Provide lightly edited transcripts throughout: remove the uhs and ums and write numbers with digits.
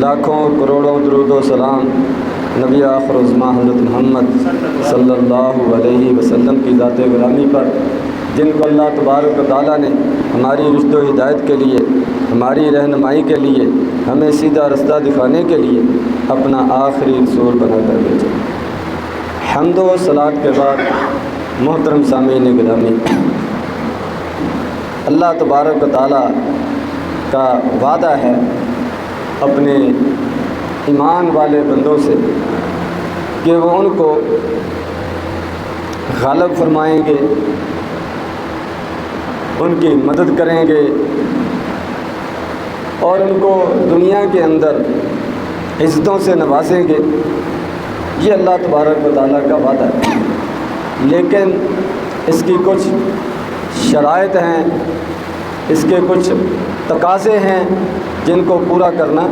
لاکھوں کروڑوں درود و سلام نبی آخر الزماں حضرت محمد صلی اللہ علیہ وسلم کی ذات گرامی پر، جن کو اللہ تبارک و تعالیٰ نے ہماری رشد و ہدایت کے لیے، ہماری رہنمائی کے لیے، ہمیں سیدھا رستہ دکھانے کے لیے اپنا آخری رسول بنا کر بھیجا۔ حمد و صلوات کے بعد محترم سامعین گرامی، اللہ تبارک و تعالیٰ کا وعدہ ہے اپنے ایمان والے بندوں سے کہ وہ ان کو غالب فرمائیں گے، ان کی مدد کریں گے اور ان کو دنیا کے اندر عزتوں سے نوازیں گے۔ یہ اللہ تبارک و تعالیٰ کا وعدہ ہے، لیکن اس کی کچھ شرائط ہیں، اس کے کچھ تقاضے ہیں جن کو پورا کرنا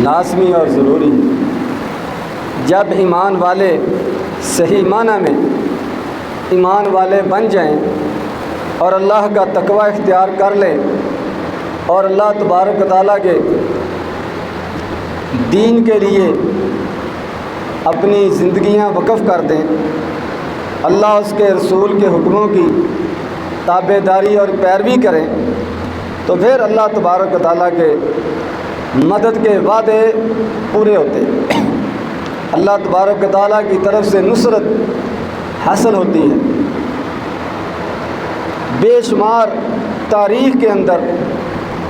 لازمی اور ضروری ہے۔ جب ایمان والے صحیح معنی میں ایمان والے بن جائیں اور اللہ کا تقوی اختیار کر لیں اور اللہ تبارک و تعالیٰ کے دین کے لیے اپنی زندگیاں وقف کر دیں، اللہ اس کے رسول کے حکموں کی تابع داری اور پیروی کریں، تو پھر اللہ تبارک و تعالیٰ کے مدد کے وعدے پورے ہوتے ہیں، اللہ تبارک و تعالیٰ کی طرف سے نصرت حاصل ہوتی ہے۔ بے شمار تاریخ کے اندر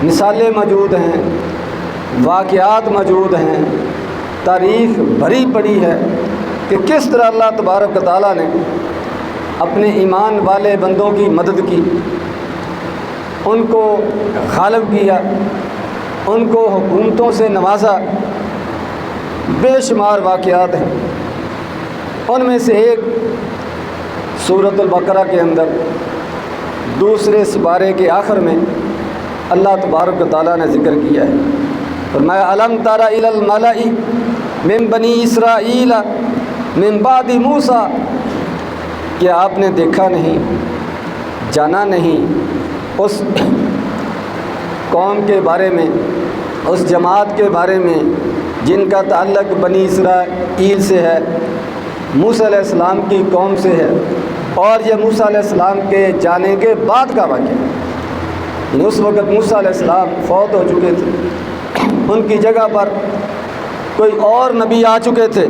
مثالیں موجود ہیں، واقعات موجود ہیں، تاریخ بھری پڑی ہے کہ کس طرح اللہ تبارک و تعالیٰ نے اپنے ایمان والے بندوں کی مدد کی، ان کو غالب کیا، ان کو حکومتوں سے نوازا۔ بے شمار واقعات ہیں، ان میں سے ایک سورۃ البقرہ کے اندر دوسرے سپارے کے آخر میں اللہ تبارک و تعالیٰ نے ذکر کیا ہے، فرمایا الم تر الی الملأ من بنی اسرائیل من بعد موسیٰ، کیا آپ نے دیکھا نہیں، جانا نہیں اس قوم کے بارے میں، اس جماعت کے بارے میں جن کا تعلق بنی اسرائیل سے ہے، موسیٰ علیہ السلام کی قوم سے ہے، اور یہ موسیٰ علیہ السلام کے جانے کے بعد کا واقعہ ہے، یعنی اس وقت موسیٰ علیہ السلام فوت ہو چکے تھے، ان کی جگہ پر کوئی اور نبی آ چکے تھے۔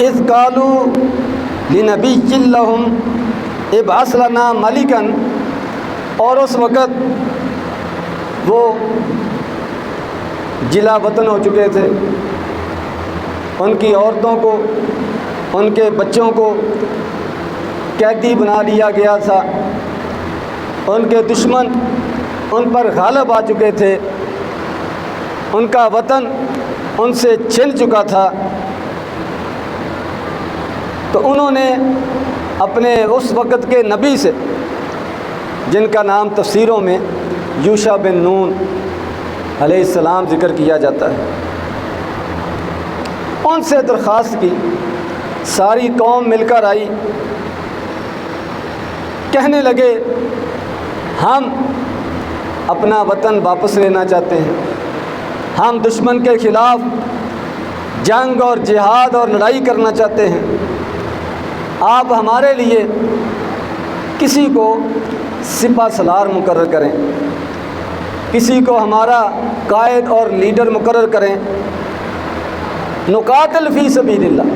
اذ قالوا لنبی لہم ابعث لنا ملکا، اور اس وقت وہ جلا وطن ہو چکے تھے، ان کی عورتوں کو، ان کے بچوں کو قیدی بنا لیا گیا تھا، ان کے دشمن ان پر غالب آ چکے تھے، ان کا وطن ان سے چھن چکا تھا، تو انہوں نے اپنے اس وقت کے نبی سے، جن کا نام تفسیروں میں یوشع بن نون علیہ السلام ذکر کیا جاتا ہے، ان سے درخواست کی۔ ساری قوم مل کر آئی، کہنے لگے ہم اپنا وطن واپس لینا چاہتے ہیں، ہم دشمن کے خلاف جنگ اور جہاد اور لڑائی کرنا چاہتے ہیں، آپ ہمارے لیے کسی کو سپہ سالار مقرر کریں، کسی کو ہمارا قائد اور لیڈر مقرر کریں، نقاتل فی سبیل اللہ،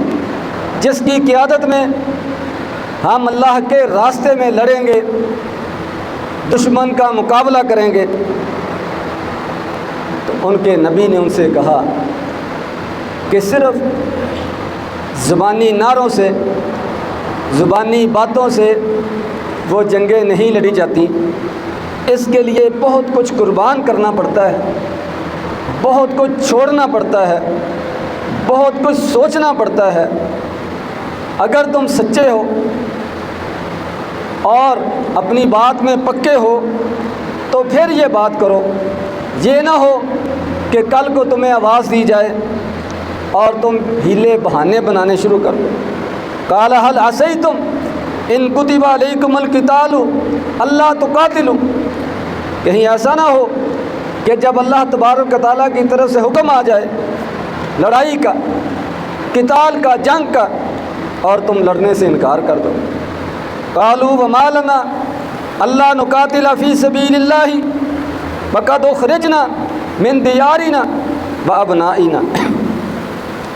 جس کی قیادت میں ہم اللہ کے راستے میں لڑیں گے، دشمن کا مقابلہ کریں گے۔ تو ان کے نبی نے ان سے کہا کہ صرف زبانی نعروں سے، زبانی باتوں سے وہ جنگیں نہیں لڑی جاتی، اس کے لیے بہت کچھ قربان کرنا پڑتا ہے، بہت کچھ چھوڑنا پڑتا ہے، بہت کچھ سوچنا پڑتا ہے۔ اگر تم سچے ہو اور اپنی بات میں پکے ہو تو پھر یہ بات کرو، یہ نہ ہو کہ کل کو تمہیں آواز دی جائے اور تم ہیلے بہانے بنانے شروع کر دو۔ قال هل عصیتم ان کتب علیکم القتال اللہ تقاتلوا، کہیں ایسا نہ ہو کہ جب اللہ تبارک و تعالیٰ کی طرف سے حکم آ جائے لڑائی کا، قتال کا، جنگ کا، اور تم لڑنے سے انکار کر دو۔ قالوا وما لنا الا نقاتل فی سبیل اللہ وقد اخرجنا من دیارنا وابنائنا،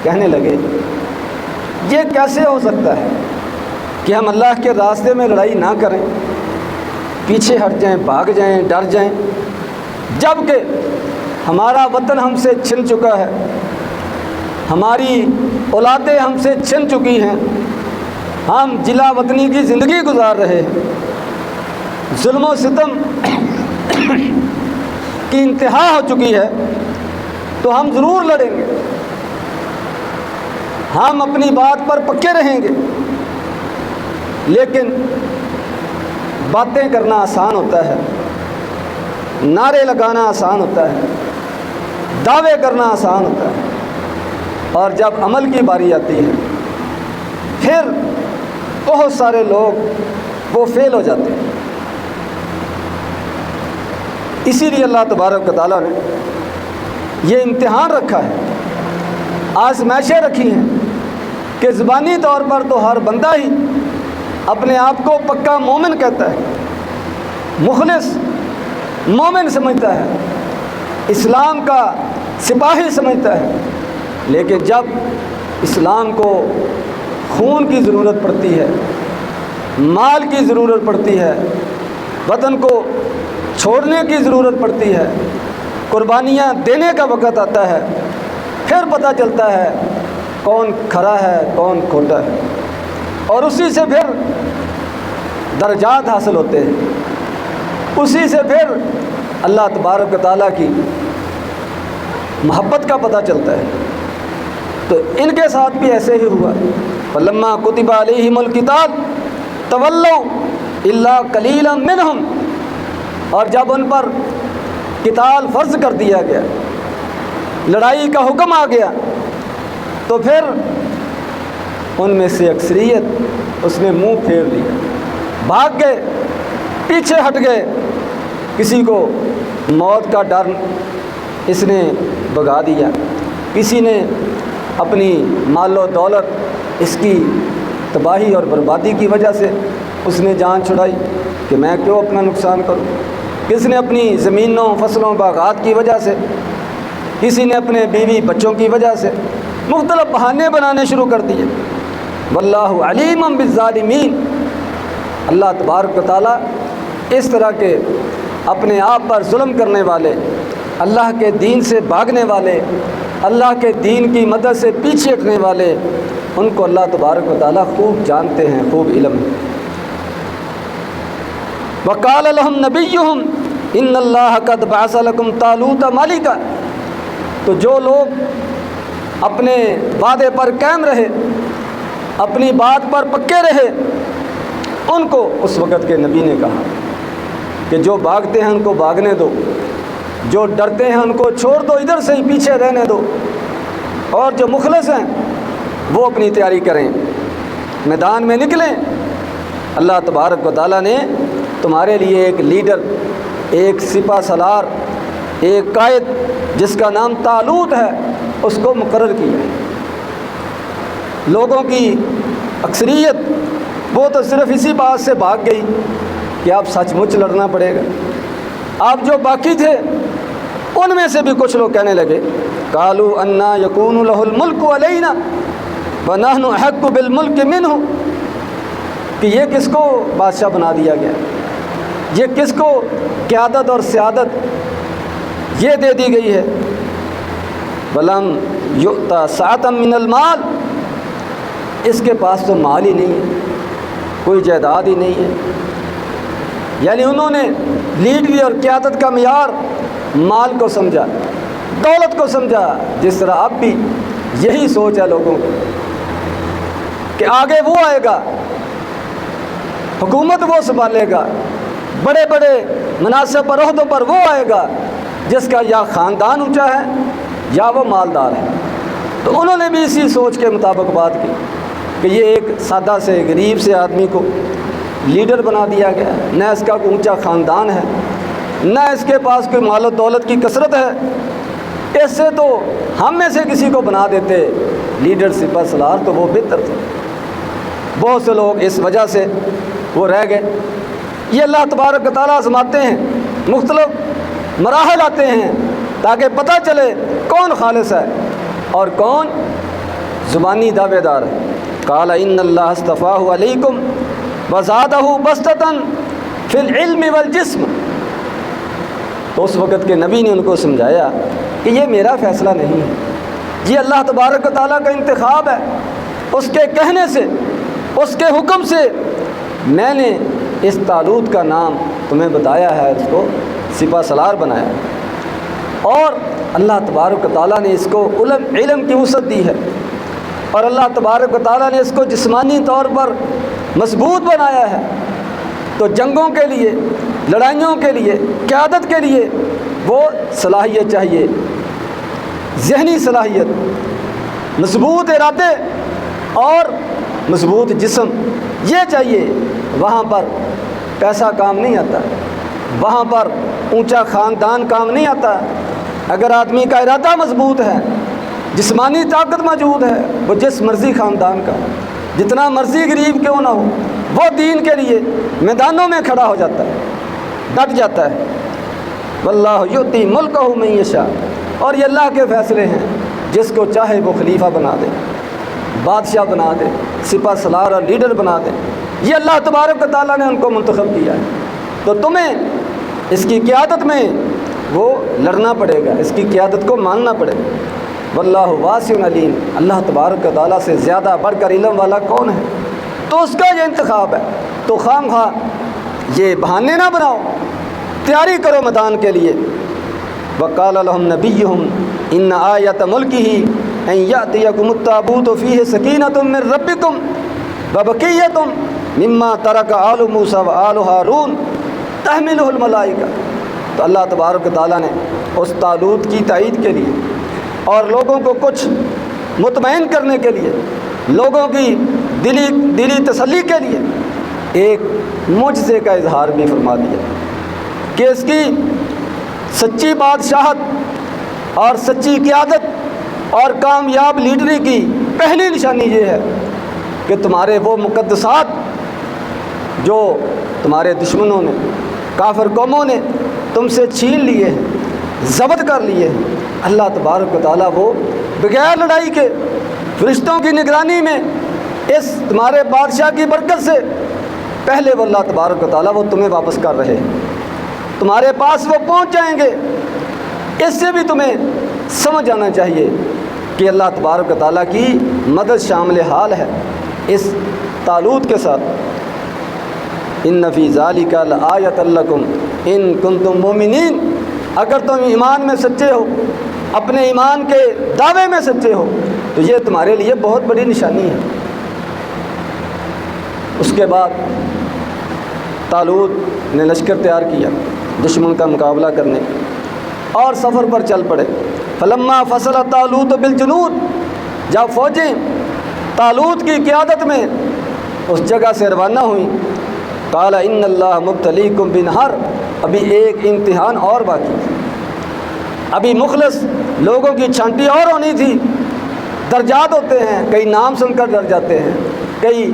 کہنے لگے یہ کیسے ہو سکتا ہے کہ ہم اللہ کے راستے میں لڑائی نہ کریں، پیچھے ہٹ جائیں، بھاگ جائیں، ڈر جائیں، جب کہ ہمارا وطن ہم سے چھن چکا ہے، ہماری اولادیں ہم سے چھن چکی ہیں، ہم جلا وطنی کی زندگی گزار رہے ہیں، ظلم و ستم کی انتہا ہو چکی ہے، تو ہم ضرور لڑیں گے، ہم اپنی بات پر پکے رہیں گے۔ لیکن باتیں کرنا آسان ہوتا ہے، نعرے لگانا آسان ہوتا ہے، دعوے کرنا آسان ہوتا ہے، اور جب عمل کی باری آتی ہے پھر بہت سارے لوگ وہ فیل ہو جاتے ہیں۔ اسی لیے اللہ تبارک و تعالیٰ نے یہ امتحان رکھا ہے، آزمائشیں رکھی ہیں کہ زبانی طور پر تو ہر بندہ ہی اپنے آپ کو پکا مومن کہتا ہے، مخلص مومن سمجھتا ہے، اسلام کا سپاہی سمجھتا ہے، لیکن جب اسلام کو خون کی ضرورت پڑتی ہے، مال کی ضرورت پڑتی ہے، وطن کو چھوڑنے کی ضرورت پڑتی ہے، قربانیاں دینے کا وقت آتا ہے، پھر پتہ چلتا ہے کون کھرا ہے کون کھوٹا ہے، اور اسی سے پھر درجات حاصل ہوتے ہیں، اسی سے پھر اللہ تبارک و تعالیٰ کی محبت کا پتہ چلتا ہے۔ تو ان کے ساتھ بھی ایسے ہی ہوا، فلما کتب علیہم القتال تولوا الا قلیلا منہم، اور جب ان پر قتال فرض کر دیا گیا، لڑائی کا حکم آ گیا، تو پھر ان میں سے اکثریت اس نے منہ پھیر لیا، بھاگ گئے، پیچھے ہٹ گئے، کسی کو موت کا ڈر اس نے بھگا دیا، کسی نے اپنی مال و دولت اس کی تباہی اور بربادی کی وجہ سے اس نے جان چھڑائی کہ میں کیوں اپنا نقصان کروں، کس نے اپنی زمینوں فصلوں باغات کی وجہ سے، کسی نے اپنے بیوی بچوں کی وجہ سے مختلف بہانے بنانے شروع کر دیے۔ واللہ علیم بالظالمین، اللہ تبارک و تعالیٰ اس طرح کے اپنے آپ پر ظلم کرنے والے، اللہ کے دین سے بھاگنے والے، اللہ کے دین کی مدد سے پیچھے ہٹنے والے، ان کو اللہ تبارک و تعالیٰ خوب جانتے ہیں، خوب علم ہے۔ وقال لهم نبیہم ان اللہ قد بعث لکم طالوت ملکا، تو جو لوگ اپنے وعدے پر قائم رہے، اپنی بات پر پکے رہے، ان کو اس وقت کے نبی نے کہا کہ جو بھاگتے ہیں ان کو بھاگنے دو، جو ڈرتے ہیں ان کو چھوڑ دو، ادھر سے ہی پیچھے رہنے دو، اور جو مخلص ہیں وہ اپنی تیاری کریں، میدان میں نکلیں۔ اللہ تبارک و تعالیٰ نے تمہارے لیے ایک لیڈر، ایک سپہ سالار، ایک قائد جس کا نام طالوت ہے، اس کو مقرر کیا۔ لوگوں کی اکثریت وہ تو صرف اسی بات سے بھاگ گئی کہ اب سچ مچ لڑنا پڑے گا۔ اب جو باقی تھے ان میں سے بھی کچھ لوگ کہنے لگے قالوا انا یکون له الملک علینا ونحن احق بالملک منہ، کہ یہ کس کو بادشاہ بنا دیا گیا، یہ کس کو قیادت اور سیادت یہ دے دی گئی ہے۔ ولم یؤت سعۃ من المال، اس کے پاس تو مال ہی نہیں ہے، کوئی جائیداد ہی نہیں ہے۔ یعنی انہوں نے لیڈری اور قیادت کا معیار مال کو سمجھا، دولت کو سمجھا، جس طرح اب بھی یہی سوچ ہے لوگوں کو کہ آگے وہ آئے گا، حکومت وہ سنبھالے گا، بڑے بڑے مناصب پر عہدوں پر وہ آئے گا جس کا یا خاندان اونچا ہے یا وہ مالدار ہے۔ تو انہوں نے بھی اسی سوچ کے مطابق بات کی کہ یہ ایک سادہ سے غریب سے آدمی کو لیڈر بنا دیا گیا، نہ اس کا کوئی اونچا خاندان ہے، نہ اس کے پاس کوئی مال و دولت کی کثرت ہے، اس سے تو ہم میں سے کسی کو بنا دیتے لیڈر سپہ سالار تو وہ بہتر تھا۔ بہت سے لوگ اس وجہ سے وہ رہ گئے۔ یہ اللہ تبارک و تعالیٰ آزماتے ہیں، مختلف مراحل آتے ہیں تاکہ پتہ چلے کون خالص ہے اور کون زبانی دعوے دار ہے۔ قال ان اللہ اصطفاہ علیکم وزادہ بسطۃ فی العلم والجسم۔ تو اس وقت کے نبی نے ان کو سمجھایا کہ یہ میرا فیصلہ نہیں ہے، یہ اللہ تبارک و تعالیٰ کا انتخاب ہے۔ اس کے کہنے سے، اس کے حکم سے میں نے اس طالوت کا نام تمہیں بتایا ہے، اس کو سپہ سالار بنایا، اور اللہ تبارک و تعالیٰ نے اس کو علم کی وسعت دی ہے، اور اللہ تبارک و تعالیٰ نے اس کو جسمانی طور پر مضبوط بنایا ہے۔ تو جنگوں کے لیے، لڑائیوں کے لیے، قیادت کے لیے وہ صلاحیت چاہیے، ذہنی صلاحیت، مضبوط ارادے اور مضبوط جسم یہ چاہیے۔ وہاں پر پیسہ کام نہیں آتا، وہاں پر اونچا خاندان کام نہیں آتا۔ اگر آدمی کا ارادہ مضبوط ہے، جسمانی طاقت موجود ہے، وہ جس مرضی خاندان کا، جتنا مرضی غریب کیوں نہ ہو، وہ دین کے لیے میدانوں میں کھڑا ہو جاتا ہے، ڈٹ جاتا ہے۔ واللہ یؤتی ملکہ من یشاء، اور یہ اللہ کے فیصلے ہیں، جس کو چاہے وہ خلیفہ بنا دے، بادشاہ بنا دے، سپہ سالار اور لیڈر بنا دے۔ یہ اللہ تبارک و تعالیٰ نے ان کو منتخب کیا ہے، تو تمہیں اس کی قیادت میں وہ لڑنا پڑے گا، اس کی قیادت کو ماننا پڑے گا۔ واللہ واسع علیم، اللہ تبارک و تعالیٰ سے زیادہ بڑھ کر علم والا کون ہے؟ تو اس کا یہ انتخاب ہے۔ تو خام خواہ یہ بہانے نہ بناؤ، تیاری کرو میدان کے لیے۔ وقال لهم نبیہم ان آیۃ ملکہ ان یأتیکم التابوت فیہ سکینۃ من ربکم وبقیۃ مما ترک آل موسیٰ وآل ہارون تحملہ الملائکہ۔ تو اللہ تبارک و تعالیٰ نے اس طالوت کی تائید کے لیے اور لوگوں کو کچھ مطمئن کرنے کے لیے، لوگوں کی دلی تسلی کے لیے ایک معجزے کا اظہار بھی فرما دیا کہ اس کی سچی بادشاہت اور سچی قیادت اور کامیاب لیڈری کی پہلی نشانی یہ ہے کہ تمہارے وہ مقدسات جو تمہارے دشمنوں نے، کافر قوموں نے تم سے چھین لیے ہیں، ضبط کر لیے ہیں، اللہ تبارک و تعالیٰ وہ بغیر لڑائی کے فرشتوں کی نگرانی میں اس تمہارے بادشاہ کی برکت سے پہلے وہ اللہ تبارک و تعالیٰ وہ تمہیں واپس کر رہے ہیں، تمہارے پاس وہ پہنچ جائیں گے۔ اس سے بھی تمہیں سمجھ آنا چاہیے کہ اللہ تبارک و تعالیٰ کی مدد شامل حال ہے اس طالوت کے ساتھ۔ ان فی ذالک لآیۃ لکم ان کنتم مؤمنین، اگر تم ایمان میں سچے ہو، اپنے ایمان کے دعوے میں سچے ہو، تو یہ تمہارے لیے بہت بڑی نشانی ہے۔ اس کے بعد طالوت نے لشکر تیار کیا دشمن کا مقابلہ کرنے اور سفر پر چل پڑے۔ فلما فصل طالوت بالجنود، جب فوجیں طالوت کی قیادت میں اس جگہ سے روانہ ہوئیں، قال ان اللہ مبتلیکم بنہر، ابھی ایک امتحان اور باقی، ابھی مخلص لوگوں کی چھانٹی اور ہونی تھی۔ درجات ہوتے ہیں، کئی نام سن کر ڈر جاتے ہیں، کئی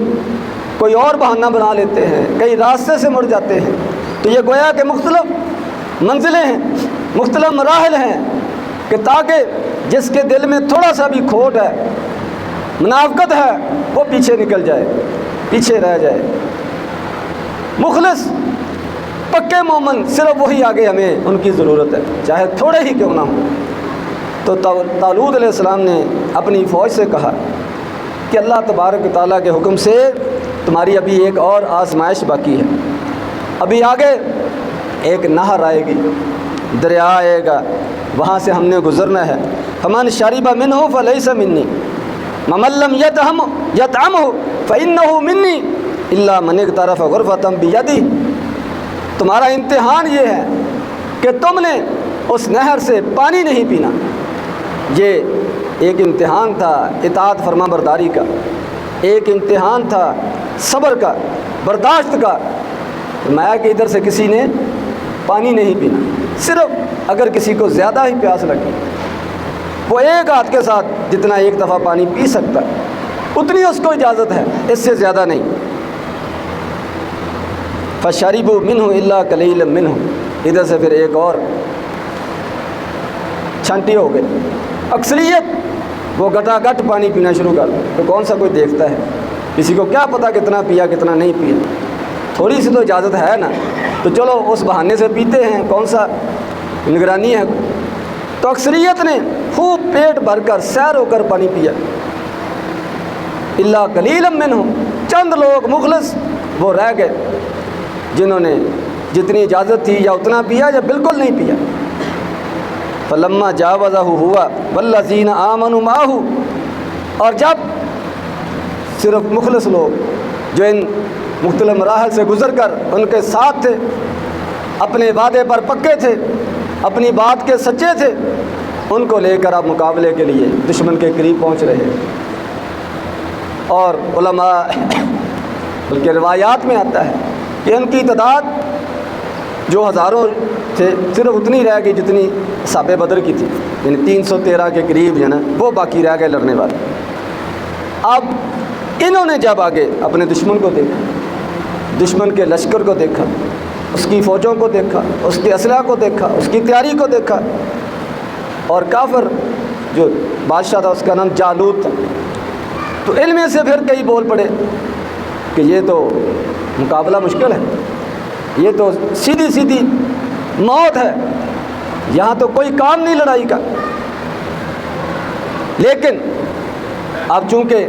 کوئی اور بہانہ بنا لیتے ہیں، کئی راستے سے مڑ جاتے ہیں۔ تو یہ گویا کہ مختلف منزلیں ہیں، مختلف مراحل ہیں کہ تاکہ جس کے دل میں تھوڑا سا بھی کھوٹ ہے، منافقت ہے، وہ پیچھے نکل جائے، پیچھے رہ جائے۔ مخلص پکے مومن صرف وہی آگے ہمیں ان کی ضرورت ہے، چاہے تھوڑے ہی کیوں نہ ہوں۔ تو طالوت علیہ السلام نے اپنی فوج سے کہا کہ اللہ تبارک و تعالیٰ کے حکم سے تمہاری ابھی ایک اور آزمائش باقی ہے، ابھی آگے ایک نہر آئے گی، دریا آئے گا، وہاں سے ہم نے گزرنا ہے۔ فمن شرب منہ فلیس منی ومن لم یطعمہ فإنہ منی الا من اغترف غرفۃ بیدہ۔ تمہارا امتحان یہ ہے کہ تم نے اس نہر سے پانی نہیں پینا۔ یہ ایک امتحان تھا اطاعت فرما برداری کا، ایک امتحان تھا صبر کا، برداشت کا۔ فرمایا کہ ادھر سے کسی نے پانی نہیں پینا، صرف اگر کسی کو زیادہ ہی پیاس لگے وہ ایک ہاتھ کے ساتھ جتنا ایک دفعہ پانی پی سکتا ہے اتنی اس کو اجازت ہے، اس سے زیادہ نہیں۔ فَشَرِبُوا مِنْهُ إِلَّا قَلِيلًا مِنْهُ، ادھر سے پھر ایک اور چھنٹی ہو گئی، اکثریت وہ گٹا گٹ پانی پینا شروع کر دے تو کون سا کوئی دیکھتا ہے، کسی کو کیا پتہ کتنا پیا کتنا نہیں پیا، تھوڑی سی تو اجازت ہے نا، تو چلو اس بہانے سے پیتے ہیں، کون سا نگرانی ہے۔ تو اکثریت نے خوب پیٹ بھر کر سیر ہو کر پانی پیا، الا قلیلا منہم، چند لوگ مخلص وہ رہ گئے جنہوں نے جتنی اجازت تھی یا اتنا پیا یا بالکل نہیں پیا۔ فلما جاوزہ ہوا والذین آمنوا معہ، اور جب صرف مخلص لوگ جو ان مختلف مراحل سے گزر کر ان کے ساتھ تھے، اپنے وعدے پر پکے تھے، اپنی بات کے سچے تھے، ان کو لے کر اب مقابلے کے لیے دشمن کے قریب پہنچ رہے ہیں۔ اور علماء بلکہ روایات میں آتا ہے کہ ان کی تعداد جو ہزاروں تھے صرف اتنی رہ گئی جتنی اصحاب بدر کی تھی، یعنی 313 کے قریب جو ہے نا وہ باقی رہ گئے لڑنے والے۔ اب انہوں نے جب آگے اپنے دشمن کو دیکھا، دشمن کے لشکر کو دیکھا، اس کی فوجوں کو دیکھا، اس کے اسلحہ کو دیکھا، اس کی تیاری کو دیکھا، اور کافر جو بادشاہ تھا اس کا نام جالوت تھا، تو ان میں سے پھر کئی بول پڑے کہ یہ تو مقابلہ مشکل ہے، یہ تو سیدھی سیدھی موت ہے، یہاں تو کوئی کام نہیں لڑائی کا۔ لیکن اب چونکہ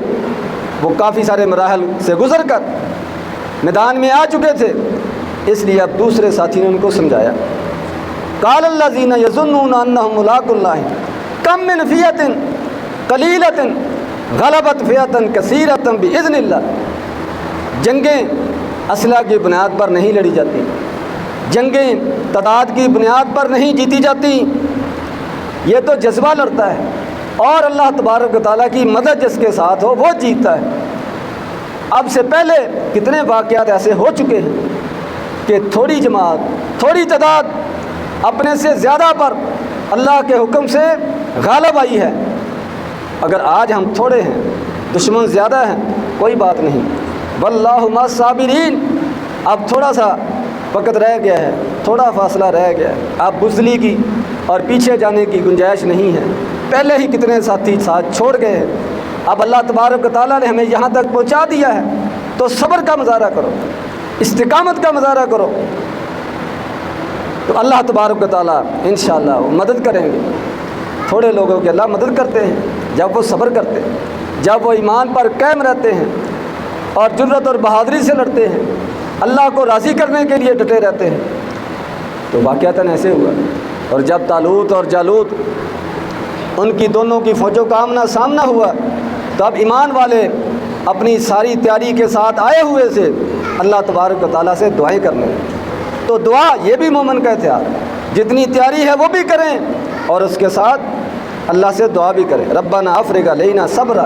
وہ کافی سارے مراحل سے گزر کر میدان میں آ چکے تھے، اس لیے اب دوسرے ساتھی نے ان کو سمجھایا، قال الذین یظنون انہم ملاقو اللہ کم من فیۃ قلیلۃ غلبت فیۃ کثیرۃ باذن اللہ۔ جنگیں اسلحہ کی بنیاد پر نہیں لڑی جاتی، جنگیں تعداد کی بنیاد پر نہیں جیتی جاتی، یہ تو جذبہ لڑتا ہے، اور اللہ تبارک و تعالیٰ کی مدد جس کے ساتھ ہو وہ جیتتا ہے۔ اب سے پہلے کتنے واقعات ایسے ہو چکے ہیں کہ تھوڑی جماعت، تھوڑی تعداد اپنے سے زیادہ پر اللہ کے حکم سے غالب آئی ہے۔ اگر آج ہم تھوڑے ہیں، دشمن زیادہ ہیں، کوئی بات نہیں، واللہ مع الصابرین۔ اب تھوڑا سا وقت رہ گیا ہے، تھوڑا فاصلہ رہ گیا ہے، اب بزدلی کی اور پیچھے جانے کی گنجائش نہیں ہے، پہلے ہی کتنے ساتھی ساتھ چھوڑ گئے ہیں، اب اللہ تبارک و تعالیٰ نے ہمیں یہاں تک پہنچا دیا ہے، تو صبر کا مظاہرہ کرو، استقامت کا مظاہرہ کرو، تو اللہ تبارک و تعالیٰ انشاءاللہ وہ مدد کریں گے۔ تھوڑے لوگوں کی اللہ مدد کرتے ہیں جب وہ صبر کرتے ہیں، جب وہ ایمان پر قائم رہتے ہیں اور جرأت اور بہادری سے لڑتے ہیں، اللہ کو راضی کرنے کے لیے ڈٹے رہتے ہیں۔ تو واقعتاً ایسے ہوا، اور جب طالوت اور جالوت ان کی دونوں کی فوجوں کا آمنا سامنا ہوا، تو اب ایمان والے اپنی ساری تیاری کے ساتھ آئے ہوئے سے اللہ تبارک و تعالیٰ سے دعائیں کرنے لگے۔ تو دعا یہ بھی مومن کا اختیار، جتنی تیاری ہے وہ بھی کریں اور اس کے ساتھ اللہ سے دعا بھی کریں، ربنا افرغ علینا صبرا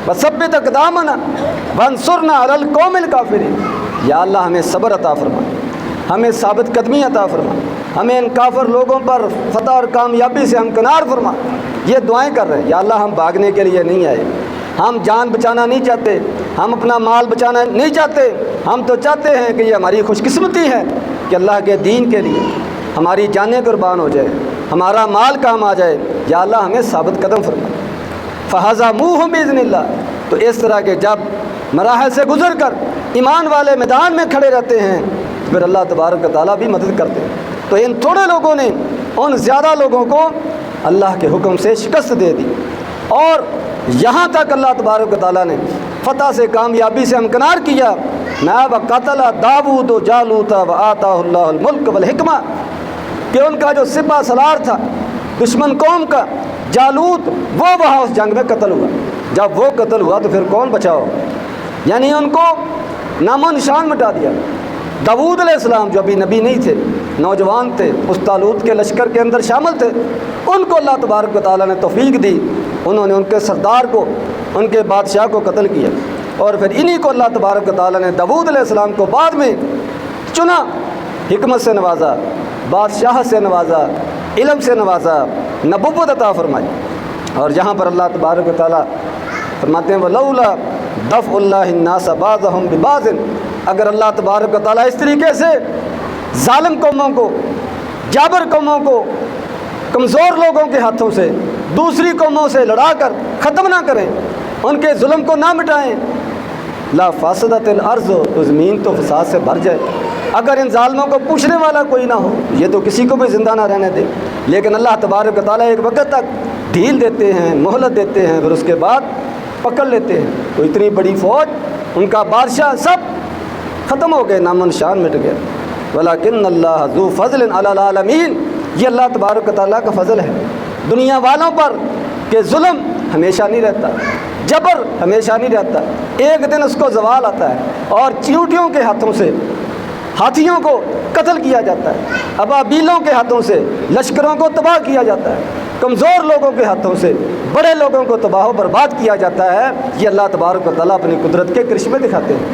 وثبت اقدامنا وانصرنا علی القوم الکافرین۔ یا اللہ ہمیں صبر عطا فرما، ہمیں ثابت قدمی عطا فرما، ہمیں ان کافر لوگوں پر فتح اور کامیابی سے ہمکنار فرما۔ یہ دعائیں کر رہے ہیں، یا اللہ ہم بھاگنے کے لیے نہیں آئے، ہم جان بچانا نہیں چاہتے، ہم اپنا مال بچانا نہیں چاہتے، ہم تو چاہتے ہیں کہ یہ ہماری خوش قسمتی ہے کہ اللہ کے دین کے لیے ہماری جانیں قربان ہو جائے، ہمارا مال کام آ جائے، یا اللہ ہمیں ثابت قدم فرما۔ فَهَزَمُوهُمْ بِإِذْنِ اللَّهِ۔ تو اس طرح کے جب مراحل سے گزر کر ایمان والے میدان میں کھڑے رہتے ہیں تو پھر اللہ تبارک و تعالیٰ بھی مدد کرتے ہیں۔ تو ان تھوڑے لوگوں نے ان زیادہ لوگوں کو اللہ کے حکم سے شکست دے دی، اور یہاں تک اللہ تبارک و تعالیٰ نے فتح سے کامیابی سے ہمکنار کیا۔ وَقَتَلَ دَاوُودُ جَالُوتَ وَآتَاهُ اللَّهُ الْمُلْكَ وَالْحِكْمَةَ، کہ ان کا جو سپہ سالار تھا دشمن قوم کا جالوت، وہ وہاں اس جنگ میں قتل ہوا۔ جب وہ قتل ہوا تو پھر کون بچا ہو، یعنی ان کو نام و نشان مٹا دیا۔ داؤد علیہ السلام جو ابھی نبی نہیں تھے، نوجوان تھے، اس طالوت کے لشکر کے اندر شامل تھے، ان کو اللہ تبارک و تعالیٰ نے توفیق دی، انہوں نے ان کے سردار کو، ان کے بادشاہ کو قتل کیا، اور پھر انہی کو اللہ تبارک و تعالیٰ نے داؤد علیہ السلام کو بعد میں چنا، حکمت سے نوازا، بادشاہ سے نوازا، علم سے نوازا، نبوت عطا فرمائی۔ اور جہاں پر اللہ تبارک و تعالیٰ فرماتے ہیں وَلَوْلَا دَفْعُ اللَّهِ النَّاسَ بَعْضَهُمْ بِبَعْضٍ، اگر اللہ تبارک و تعالیٰ اس طریقے سے ظالم قوموں کو، جابر قوموں کو، کمزور لوگوں کے ہاتھوں سے دوسری قوموں سے لڑا کر ختم نہ کریں، ان کے ظلم کو نہ مٹائیں، لا فاسدت الارض، تو زمین تو فساد سے بھر جائے۔ اگر ان ظالموں کو پوچھنے والا کوئی نہ ہو، یہ تو کسی کو بھی زندہ نہ رہنے دے، لیکن اللہ تبارک و تعالیٰ ایک وقت تک ڈھیل دیتے ہیں، مہلت دیتے ہیں، پھر اس کے بعد پکڑ لیتے ہیں۔ تو اتنی بڑی فوج، ان کا بادشاہ، سب ختم ہو گئے، نام و نشان مٹ گئے۔ وَلَكِنَّ اللَّهَ ذُو فَضْلٍ عَلَى الْعَالَمِينَ، یہ اللہ تبارک و تعالیٰ کا فضل ہے دنیا والوں پر کہ ظلم ہمیشہ نہیں رہتا، جبر ہمیشہ نہیں رہتا، ایک دن اس کو زوال آتا ہے، اور چیونٹیوں کے ہاتھوں سے ہاتھیوں کو قتل کیا جاتا ہے، ابابیلوں کے ہاتھوں سے لشکروں کو تباہ کیا جاتا ہے، کمزور لوگوں کے ہاتھوں سے بڑے لوگوں کو تباہ و برباد کیا جاتا ہے۔ یہ اللہ تبارک و تعالیٰ اپنی قدرت کے کرشمے دکھاتے ہیں۔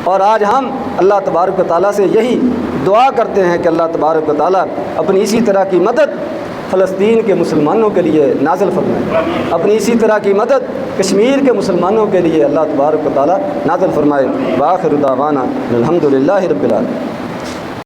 اور آج ہم اللہ تبارک و تعالیٰ سے یہی دعا کرتے ہیں کہ اللہ تبارک و تعالیٰ اپنی اسی طرح کی مدد فلسطین کے مسلمانوں کے لیے نازل فرمائے، اپنی اسی طرح کی مدد کشمیر کے مسلمانوں کے لیے اللہ تبارک و تعالیٰ نازل فرمائے۔ وآخر دعوانا الحمد للہ رب العالمین۔